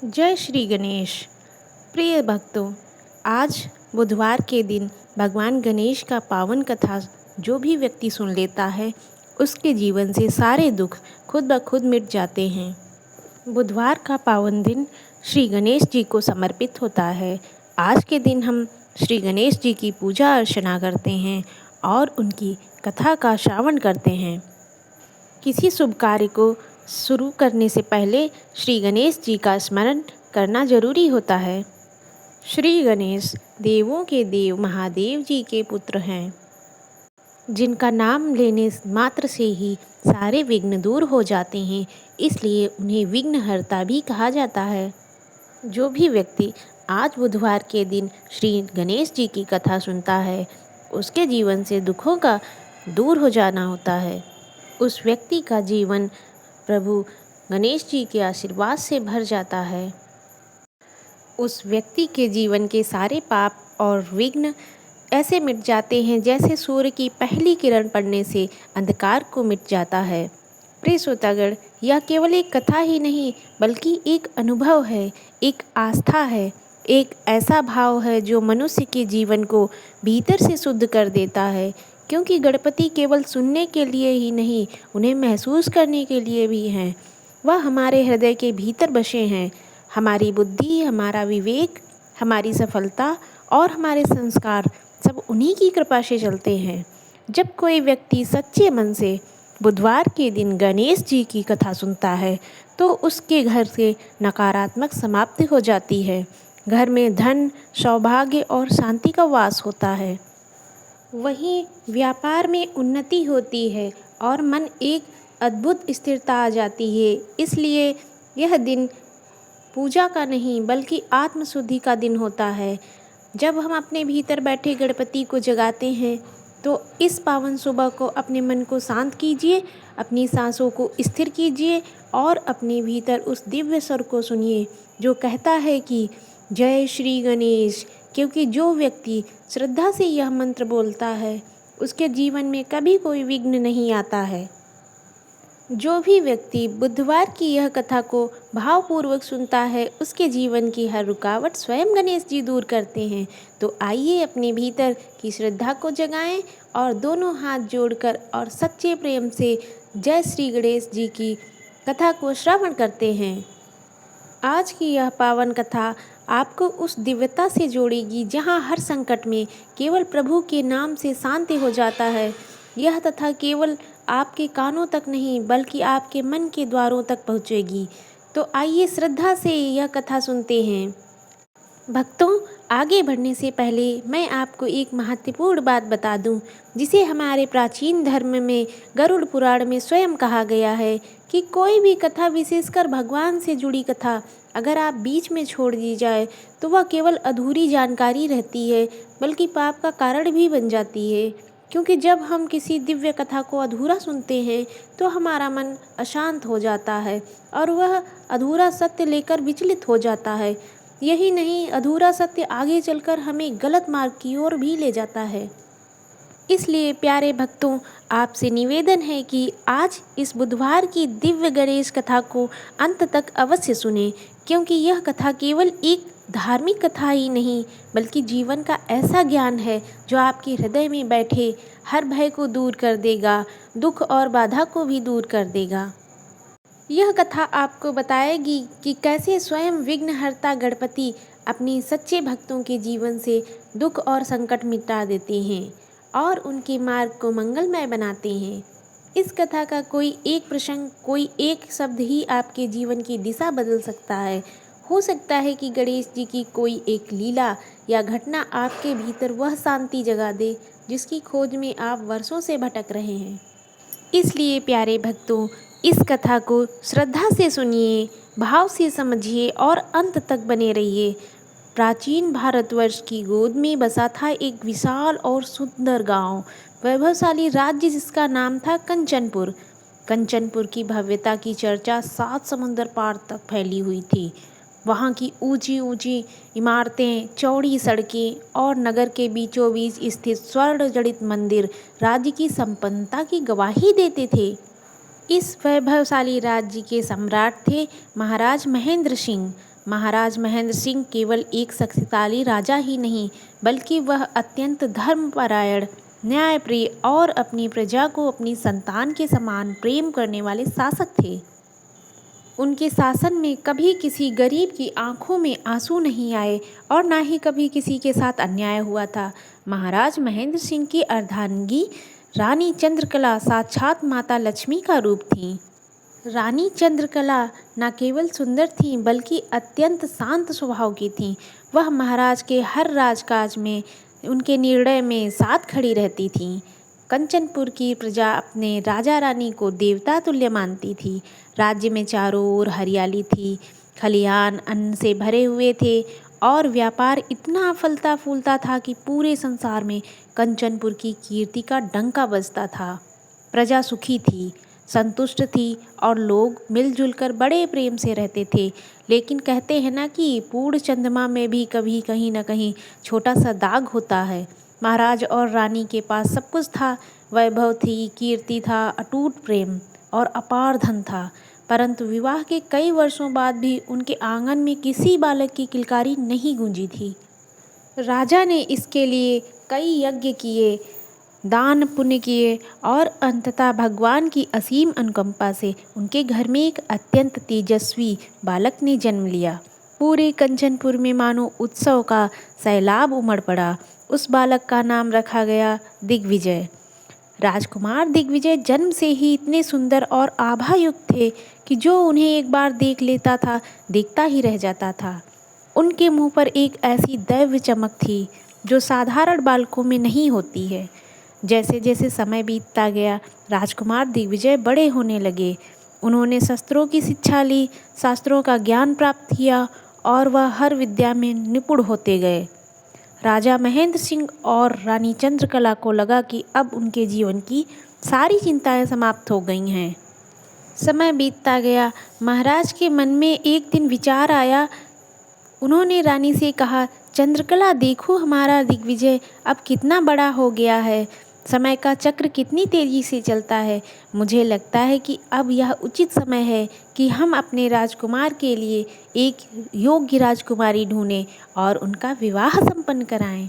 जय श्री गणेश। प्रिय भक्तों, आज बुधवार के दिन भगवान गणेश का पावन कथा जो भी व्यक्ति सुन लेता है उसके जीवन से सारे दुख खुद ब खुद मिट जाते हैं। बुधवार का पावन दिन श्री गणेश जी को समर्पित होता है। आज के दिन हम श्री गणेश जी की पूजा अर्चना करते हैं और उनकी कथा का श्रवण करते हैं। किसी शुभ कार्य को शुरू करने से पहले श्री गणेश जी का स्मरण करना जरूरी होता है। श्री गणेश देवों के देव महादेव जी के पुत्र हैं, जिनका नाम लेने मात्र से ही सारे विघ्न दूर हो जाते हैं, इसलिए उन्हें विघ्नहर्ता भी कहा जाता है। जो भी व्यक्ति आज बुधवार के दिन श्री गणेश जी की कथा सुनता है उसके जीवन से दुखों का दूर हो जाना होता है। उस व्यक्ति का जीवन प्रभु गणेश जी के आशीर्वाद से भर जाता है। उस व्यक्ति के जीवन के सारे पाप और विघ्न ऐसे मिट जाते हैं जैसे सूर्य की पहली किरण पड़ने से अंधकार को मिट जाता है। प्रिय श्रोतागण, यह केवल एक कथा ही नहीं बल्कि एक अनुभव है, एक आस्था है, एक ऐसा भाव है जो मनुष्य के जीवन को भीतर से शुद्ध कर देता है। क्योंकि गणपति केवल सुनने के लिए ही नहीं, उन्हें महसूस करने के लिए भी हैं। वह हमारे हृदय के भीतर बसे हैं। हमारी बुद्धि, हमारा विवेक, हमारी सफलता और हमारे संस्कार सब उन्हीं की कृपा से चलते हैं। जब कोई व्यक्ति सच्चे मन से बुधवार के दिन गणेश जी की कथा सुनता है तो उसके घर से नकारात्मक समाप्ति हो जाती है। घर में धन, सौभाग्य और शांति का वास होता है। वहीं व्यापार में उन्नति होती है और मन एक अद्भुत स्थिरता आ जाती है। इसलिए यह दिन पूजा का नहीं बल्कि आत्मशुद्धि का दिन होता है। जब हम अपने भीतर बैठे गणपति को जगाते हैं तो इस पावन सुबह को अपने मन को शांत कीजिए, अपनी सांसों को स्थिर कीजिए और अपने भीतर उस दिव्य स्वर को सुनिए जो कहता है कि जय श्री गणेश। क्योंकि जो व्यक्ति श्रद्धा से यह मंत्र बोलता है उसके जीवन में कभी कोई विघ्न नहीं आता है। जो भी व्यक्ति बुधवार की यह कथा को भावपूर्वक सुनता है उसके जीवन की हर रुकावट स्वयं गणेश जी दूर करते हैं। तो आइए अपने भीतर की श्रद्धा को जगाएं और दोनों हाथ जोड़कर और सच्चे प्रेम से जय श्री गणेश जी की कथा को श्रवण करते हैं। आज की यह पावन कथा आपको उस दिव्यता से जोड़ेगी जहाँ हर संकट में केवल प्रभु के नाम से शांति हो जाता है। यह कथा केवल आपके कानों तक नहीं बल्कि आपके मन के द्वारों तक पहुँचेगी। तो आइए श्रद्धा से यह कथा सुनते हैं। भक्तों, आगे बढ़ने से पहले मैं आपको एक महत्वपूर्ण बात बता दूं, जिसे हमारे प्राचीन धर्म में गरुड़ पुराण में स्वयं कहा गया है कि कोई भी कथा, विशेषकर भगवान से जुड़ी कथा, अगर आप बीच में छोड़ दी जाए तो वह केवल अधूरी जानकारी रहती है बल्कि पाप का कारण भी बन जाती है। क्योंकि जब हम किसी दिव्य कथा को अधूरा सुनते हैं तो हमारा मन अशांत हो जाता है और वह अधूरा सत्य लेकर विचलित हो जाता है। यही नहीं, अधूरा सत्य आगे चलकर हमें गलत मार्ग की ओर भी ले जाता है। इसलिए प्यारे भक्तों, आपसे निवेदन है कि आज इस बुधवार की दिव्य गणेश कथा को अंत तक अवश्य सुनें। क्योंकि यह कथा केवल एक धार्मिक कथा ही नहीं बल्कि जीवन का ऐसा ज्ञान है जो आपके हृदय में बैठे हर भय को दूर कर देगा, दुख और बाधा को भी दूर कर देगा। यह कथा आपको बताएगी कि कैसे स्वयं विघ्नहर्ता गणपति अपने सच्चे भक्तों के जीवन से दुख और संकट मिटा देते हैं और उनके मार्ग को मंगलमय बनाते हैं। इस कथा का कोई एक प्रसंग, कोई एक शब्द ही आपके जीवन की दिशा बदल सकता है। हो सकता है कि गणेश जी की कोई एक लीला या घटना आपके भीतर वह शांति जगा दे जिसकी खोज में आप वर्षों से भटक रहे हैं। इसलिए प्यारे भक्तों, इस कथा को श्रद्धा से सुनिए, भाव से समझिए और अंत तक बने रहिए। प्राचीन भारतवर्ष की गोद में बसा था एक विशाल और सुंदर गांव, वैभवशाली राज्य जिसका नाम था कंचनपुर। कंचनपुर की भव्यता की चर्चा 7 समुंदर पार तक फैली हुई थी। वहाँ की ऊंची ऊंची इमारतें, चौड़ी सड़कें और नगर के बीचों बीच स्थित स्वर्ण जड़ित मंदिर राज्य की संपन्नता की गवाही देते थे। इस वैभवशाली राज्य के सम्राट थे महाराज महेंद्र सिंह। महाराज महेंद्र सिंह केवल एक शक्तिशाली राजा ही नहीं, बल्कि वह अत्यंत धर्मपरायण, न्यायप्रिय और अपनी प्रजा को अपनी संतान के समान प्रेम करने वाले शासक थे। उनके शासन में कभी किसी गरीब की आंखों में आंसू नहीं आए और ना ही कभी किसी के साथ अन्याय हुआ था। महाराज महेंद्र सिंह की अर्धांगिनी रानी चंद्रकला साक्षात माता लक्ष्मी का रूप थी। रानी चंद्रकला न केवल सुंदर थीं बल्कि अत्यंत शांत स्वभाव की थीं। वह महाराज के हर राजकाज में, उनके निर्णय में साथ खड़ी रहती थीं। कंचनपुर की प्रजा अपने राजा रानी को देवता तुल्य मानती थी। राज्य में चारों ओर हरियाली थी, खलिहान अन्न से भरे हुए थे और व्यापार इतना फलता फूलता था कि पूरे संसार में कंचनपुर की कीर्ति का डंका बजता था। प्रजा सुखी थी, संतुष्ट थी और लोग मिलजुल कर बड़े प्रेम से रहते थे। लेकिन कहते हैं ना कि पूर्ण चंद्रमा में भी कभी कहीं न कहीं छोटा सा दाग होता है। महाराज और रानी के पास सब कुछ था, वैभव थी, कीर्ति था, अटूट प्रेम और अपार धन था, परंतु विवाह के कई वर्षों बाद भी उनके आंगन में किसी बालक की किलकारी नहीं गूंजी थी। राजा ने इसके लिए कई यज्ञ किए, दान पुण्य किए और अंततः भगवान की असीम अनुकंपा से उनके घर में एक अत्यंत तेजस्वी बालक ने जन्म लिया। पूरे कंचनपुर में मानो उत्सव का सैलाब उमड़ पड़ा। उस बालक का नाम रखा गया दिग्विजय। राजकुमार दिग्विजय जन्म से ही इतने सुंदर और आभायुक्त थे कि जो उन्हें एक बार देख लेता था, देखता ही रह जाता था। उनके मुंह पर एक ऐसी दैव्य चमक थी जो साधारण बालकों में नहीं होती है। जैसे जैसे समय बीतता गया, राजकुमार दिग्विजय बड़े होने लगे। उन्होंने शस्त्रों की शिक्षा ली, शास्त्रों का ज्ञान प्राप्त किया और वह हर विद्या में निपुण होते गए। राजा महेंद्र सिंह और रानी चंद्रकला को लगा कि अब उनके जीवन की सारी चिंताएं समाप्त हो गई हैं। समय बीतता गया, महाराज के मन में एक दिन विचार आया। उन्होंने रानी से कहा, चंद्रकला, देखो हमारा दिग्विजय अब कितना बड़ा हो गया है। समय का चक्र कितनी तेजी से चलता है। मुझे लगता है कि अब यह उचित समय है कि हम अपने राजकुमार के लिए एक योग्य राजकुमारी ढूंढें और उनका विवाह संपन्न कराएं।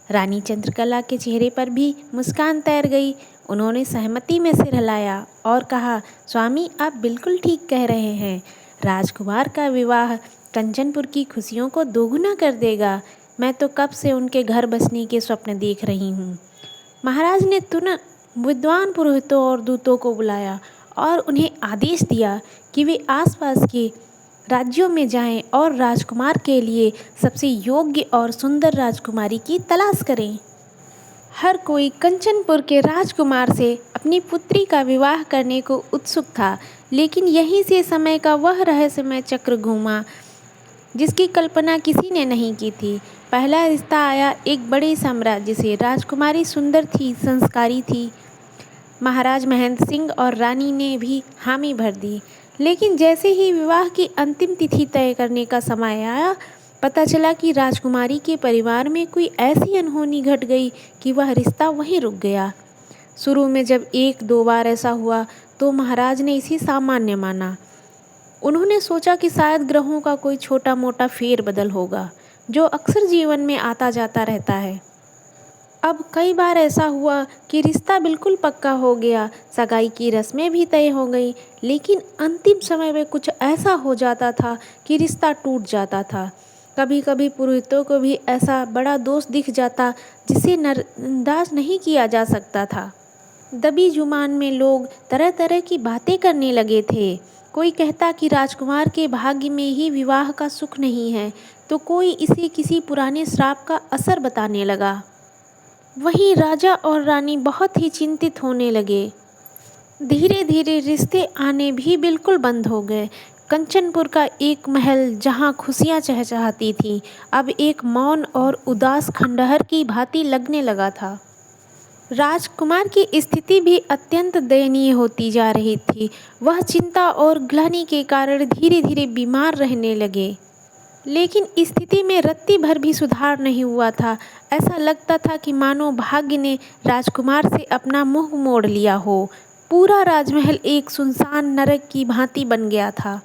रानी चंद्रकला के चेहरे पर भी मुस्कान तैर गई। उन्होंने सहमति में सिर हिलाया और कहा, स्वामी, आप बिल्कुल ठीक कह रहे हैं। राजकुमार का विवाह कंचनपुर की खुशियों को दोगुना कर देगा। मैं तो कब से उनके घर बसने के स्वप्न देख रही हूँ। महाराज ने तुरंत विद्वान पुरोहितों और दूतों को बुलाया और उन्हें आदेश दिया कि वे आसपास के राज्यों में जाएं और राजकुमार के लिए सबसे योग्य और सुंदर राजकुमारी की तलाश करें। हर कोई कंचनपुर के राजकुमार से अपनी पुत्री का विवाह करने को उत्सुक था, लेकिन यहीं से समय का वह रहस्यमय चक्र घूमा जिसकी कल्पना किसी ने नहीं की थी। पहला रिश्ता आया एक बड़े साम्राज्य से। राजकुमारी सुंदर थी, संस्कारी थी। महाराज महेंद्र सिंह और रानी ने भी हामी भर दी, लेकिन जैसे ही विवाह की अंतिम तिथि तय करने का समय आया, पता चला कि राजकुमारी के परिवार में कोई ऐसी अनहोनी घट गई कि वह रिश्ता वहीं रुक गया। शुरू में जब एक दो बार ऐसा हुआ तो महाराज ने इसे सामान्य माना। उन्होंने सोचा कि शायद ग्रहों का कोई छोटा मोटा फेरबदल होगा जो अक्सर जीवन में आता जाता रहता है। अब कई बार ऐसा हुआ कि रिश्ता बिल्कुल पक्का हो गया, सगाई की रस्में भी तय हो गई, लेकिन अंतिम समय में कुछ ऐसा हो जाता था कि रिश्ता टूट जाता था। कभी कभी पुरोहितों को भी ऐसा बड़ा दोष दिख जाता जिसे नजरअंदाज नहीं किया जा सकता था। दबी जुबान में लोग तरह तरह की बातें करने लगे थे। कोई कहता कि राजकुमार के भाग्य में ही विवाह का सुख नहीं है, तो कोई इसे किसी पुराने श्राप का असर बताने लगा। वहीं राजा और रानी बहुत ही चिंतित होने लगे। धीरे धीरे रिश्ते आने भी बिल्कुल बंद हो गए। कंचनपुर का एक महल जहां खुशियां चहचहाती थीं, अब एक मौन और उदास खंडहर की भांति लगने लगा था। राजकुमार की स्थिति भी अत्यंत दयनीय होती जा रही थी। वह चिंता और ग्लानि के कारण धीरे धीरे बीमार रहने लगे, लेकिन स्थिति में रत्ती भर भी सुधार नहीं हुआ था। ऐसा लगता था कि मानो भाग्य ने राजकुमार से अपना मुंह मोड़ लिया हो। पूरा राजमहल एक सुनसान नरक की भांति बन गया था।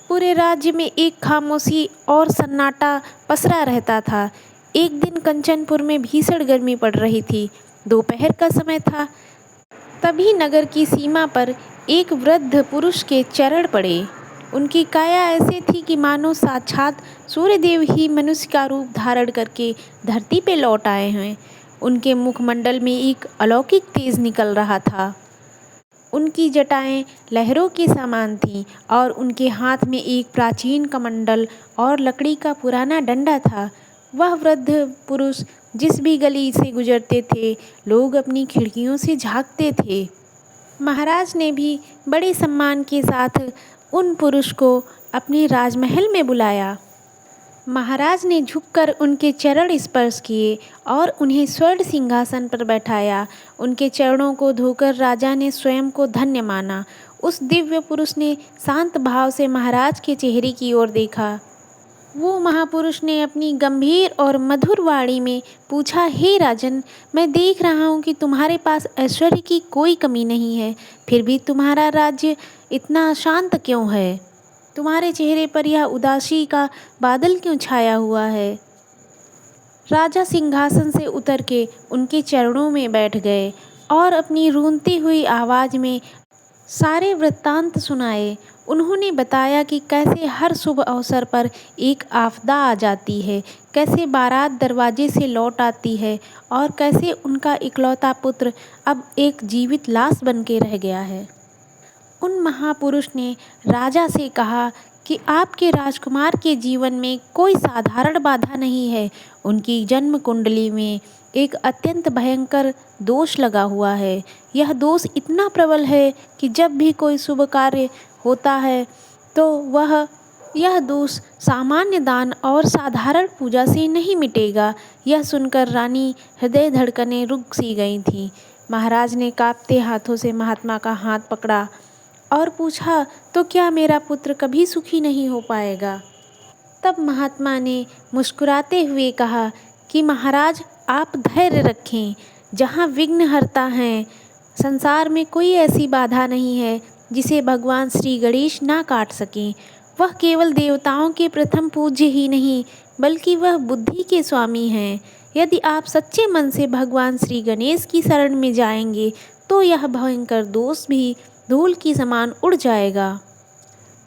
पूरे राज्य में एक खामोशी और सन्नाटा पसरा रहता था। एक दिन कंचनपुर में भीषण गर्मी पड़ रही थी। दोपहर का समय था। तभी नगर की सीमा पर एक वृद्ध पुरुष के चरण पड़े। उनकी काया ऐसे थी कि मानो साक्षात सूर्यदेव ही मनुष्य का रूप धारण करके धरती पे लौट आए हैं। उनके मुखमंडल में एक अलौकिक तेज निकल रहा था। उनकी जटाएं लहरों के समान थीं और उनके हाथ में एक प्राचीन कमंडल और लकड़ी का पुराना डंडा था। वह वृद्ध पुरुष जिस भी गली से गुजरते थे, लोग अपनी खिड़कियों से झांकते थे। महाराज ने भी बड़े सम्मान के साथ उन पुरुष को अपने राजमहल में बुलाया। महाराज ने झुककर उनके चरण स्पर्श किए और उन्हें स्वर्ण सिंहासन पर बैठाया। उनके चरणों को धोकर राजा ने स्वयं को धन्य माना। उस दिव्य पुरुष ने शांत भाव से महाराज के चेहरे की ओर देखा। वो महापुरुष ने अपनी गंभीर और मधुर वाणी में पूछा, हे राजन, मैं देख रहा हूँ कि तुम्हारे पास ऐश्वर्य की कोई कमी नहीं है, फिर भी तुम्हारा राज्य इतना शांत क्यों है? तुम्हारे चेहरे पर यह उदासी का बादल क्यों छाया हुआ है? राजा सिंहासन से उतर के उनके चरणों में बैठ गए और अपनी रूंधी हुई आवाज़ में सारे वृत्तांत सुनाए। उन्होंने बताया कि कैसे हर शुभ अवसर पर एक आपदा आ जाती है, कैसे बारात दरवाजे से लौट आती है और कैसे उनका इकलौता पुत्र अब एक जीवित लाश बन के रह गया है। उन महापुरुष ने राजा से कहा कि आपके राजकुमार के जीवन में कोई साधारण बाधा नहीं है। उनकी जन्म कुंडली में एक अत्यंत भयंकर दोष लगा हुआ है। यह दोष इतना प्रबल है कि जब भी कोई शुभ कार्य होता है तो यह दोष सामान्य दान और साधारण पूजा से नहीं मिटेगा। यह सुनकर रानी हृदय धड़कनें रुक सी गई थीं। महाराज ने कांपते हाथों से महात्मा का हाथ पकड़ा और पूछा, तो क्या मेरा पुत्र कभी सुखी नहीं हो पाएगा? तब महात्मा ने मुस्कुराते हुए कहा कि महाराज, आप धैर्य रखें। जहाँ विघ्नहर्ता हैं, संसार में कोई ऐसी बाधा नहीं है जिसे भगवान श्री गणेश ना काट सकें। वह केवल देवताओं के प्रथम पूज्य ही नहीं, बल्कि वह बुद्धि के स्वामी हैं। यदि आप सच्चे मन से भगवान श्री गणेश की शरण में जाएंगे तो यह भयंकर दोष भी धूल की समान उड़ जाएगा।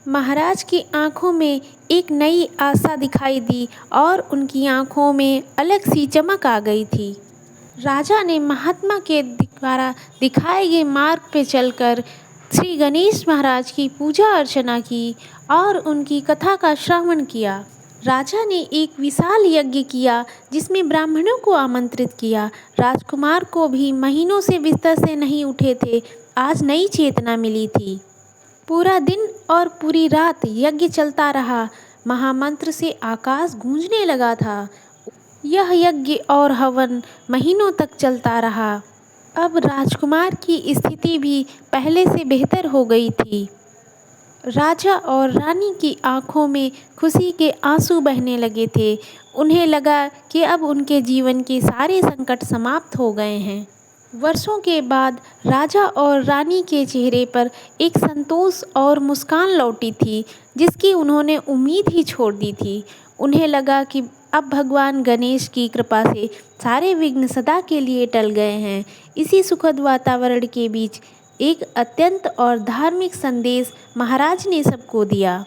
महाराज की आंखों में एक नई आशा दिखाई दी और उनकी आंखों में अलग सी चमक आ गई थी। राजा ने महात्मा के द्वारा दिखाए गए मार्ग पे चलकर श्री गणेश महाराज की पूजा अर्चना की और उनकी कथा का श्रवण किया। राजा ने एक विशाल यज्ञ किया जिसमें ब्राह्मणों को आमंत्रित किया। राजकुमार को भी महीनों से बिस्तर से नहीं उठे थे, आज नई चेतना मिली थी। पूरा दिन और पूरी रात यज्ञ चलता रहा। महामंत्र से आकाश गूंजने लगा था। यह यज्ञ और हवन महीनों तक चलता रहा। अब राजकुमार की स्थिति भी पहले से बेहतर हो गई थी। राजा और रानी की आंखों में खुशी के आंसू बहने लगे थे। उन्हें लगा कि अब उनके जीवन के सारे संकट समाप्त हो गए हैं। वर्षों के बाद राजा और रानी के चेहरे पर एक संतोष और मुस्कान लौटी थी जिसकी उन्होंने उम्मीद ही छोड़ दी थी। उन्हें लगा कि अब भगवान गणेश की कृपा से सारे विघ्न सदा के लिए टल गए हैं। इसी सुखद वातावरण के बीच एक अत्यंत और धार्मिक संदेश महाराज ने सबको दिया।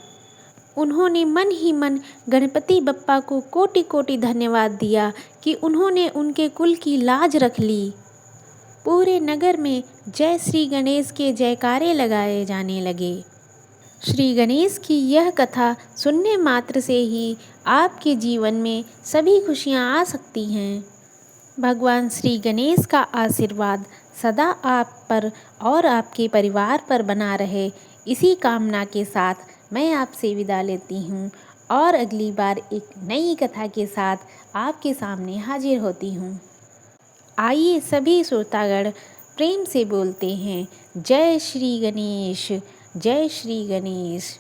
उन्होंने मन ही मन गणपति बप्पा को कोटि कोटि धन्यवाद दिया कि उन्होंने उनके कुल की लाज रख ली। पूरे नगर में जय श्री गणेश के जयकारे लगाए जाने लगे। श्री गणेश की यह कथा सुनने मात्र से ही आपके जीवन में सभी खुशियाँ आ सकती हैं। भगवान श्री गणेश का आशीर्वाद सदा आप पर और आपके परिवार पर बना रहे, इसी कामना के साथ मैं आपसे विदा लेती हूँ और अगली बार एक नई कथा के साथ आपके सामने हाजिर होती हूँ। आइए सभी श्रोतागण प्रेम से बोलते हैं, जय श्री गणेश, जय श्री गणेश।